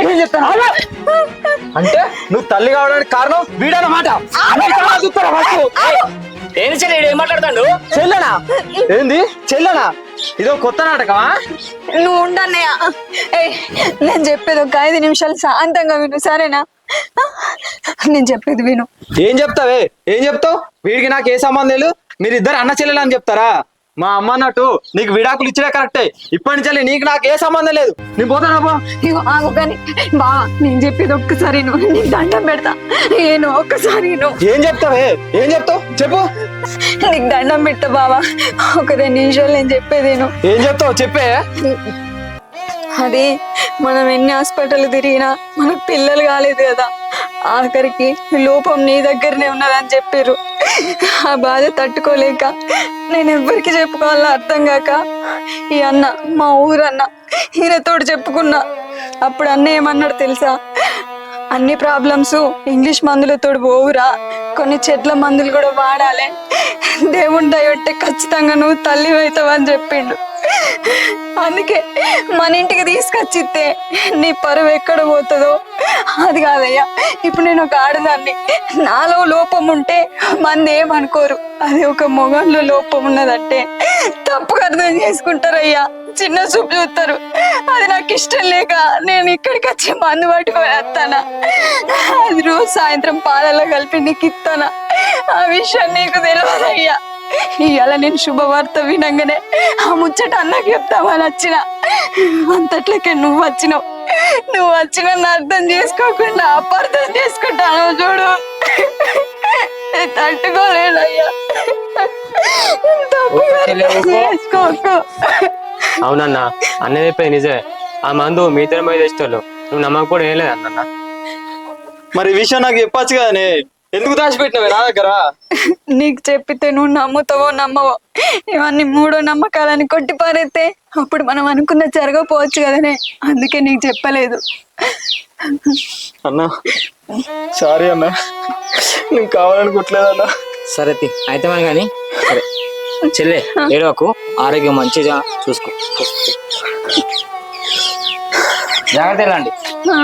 ఏం చెప్తాను అంటే నువ్వు తల్లి కావడానికి కారణం వీడన్నమాట. ఏం చెల్లి ఏం మాట్లాడతాడు? చెల్లెనా? ఏంది చెల్లెనా? ఇదో కొత్త నాటకమా? నువ్వు ఉండన్నయ్య. నేను చెప్పేది ఒక 5 నిమిషాలు శాంతంగా విను, సరేనా? నేను చెప్పేది విను. ఏం చెప్తావే? ఏం చెప్తావు? వీడికి నాకు ఏ సంబంధం లేదు, మీరిద్దరు అన్న చెల్లెలు అని చెప్తారా? మా అమ్మ అన్నట్టు నీకు విడాకులు ఇచ్చినా కరెక్టే. ఇప్పటి నుంచి నీకు నాకు ఏ సంబంధం లేదు. నేను పోతానా? ఇగో ఆగు కానీ బావా, నేను చెప్పేది ఒక్కసారి నువ్వు, నీకు దండం పెడతా. నేను ఒక్కసారి నువ్వు ఏం చెప్తావే? ఏం చెప్తావు చెప్పు. నీకు దండం పెట్టా బావా, ఒక 2 నిమిషాలు నేను చెప్పేది నువ్వు. ఏం చెప్తావు చెప్పే. అది మనం ఎన్ని హాస్పిటల్ తిరిగినా మనకు పిల్లలు కాలేదు కదా, ఆఖరికి లోపం నీ దగ్గరనే ఉన్నదని చెప్పారు. ఆ బాధ తట్టుకోలేక నేను ఎవ్వరికి చెప్పుకోవాలో అర్థం కాక ఈ అన్న, మా ఊరన్న, ఈయనతోడు చెప్పుకున్నా. అప్పుడు అన్న ఏమన్నాడు తెలుసా? అన్ని ప్రాబ్లమ్స్ ఇంగ్లీష్ మందులతో పోవురా, కొన్ని చెట్ల మందులు కూడా వాడాలి, దేవుని దయొట్టే ఖచ్చితంగా నువ్వు తల్లి అవుతావని చెప్పిండు. అందుకే మన ఇంటికి తీసుకొచ్చిస్తే నీ పరువు ఎక్కడ పోతుందో అది కాదయ్యా. ఇప్పుడు నేను ఒక ఆడదాన్ని, నాలో లోపం ఉంటే మంది ఏమనుకోరు, అది ఒక మొగంలో లోపం ఉన్నదంటే తప్పుగా అర్థం చేసుకుంటారయ్యా, చిన్న చూపు చూస్తారు. అది నాకు ఇష్టం లేక నేను ఇక్కడికి వచ్చి మందు పట్టుకొని వస్తానా, అది రోజు సాయంత్రం పాలలో కలిపి నీకు ఇస్తానా, ఆ విషయం నీకు తెలియదయ్యా. ఇవాళ నేను శుభవార్త వినంగానే ఆ ముచ్చట అన్నకి చెప్తామని వచ్చిన, అంతట్లకే నువ్వు వచ్చినావు. నువ్వు వచ్చిన అర్థం చేసుకోకుండా అపార్థం చేసుకుంటాను చూడు, తట్టుకోలేదయ్యా. చేసుకోకు. అవునన్నా, అన్న చెప్పేది నిజమే. ఆ మందు మీ ఇద్దరి మీద తెచ్చేవాళ్ళు, నువ్వు నమ్మకపోవడం ఏం లేదు అన్న. మరి ఈ విషయం నాకు చెప్పచ్చు కదనే, ఎందుకు దాచిపెట్టినవే నా దగ్గర? నీకు చెప్పితే నువ్వు నమ్ముతావో నమ్మవో, ఇవన్నీ 3 నమ్మకాలని కొట్టి పారేస్తే అప్పుడు మనం అనుకున్న జరగపోవచ్చు కదనే, అందుకే నీకు చెప్పలేదు. అన్నా సారీ అన్నా, నేను కావాలనుకోవట్లేదన్నా. సరే అయితే మనం కానీ సరే చెల్లె ఏడవకు, ఆరోగ్యం మంచిగా చూసుకో, జాగ్రత్త. ఆ,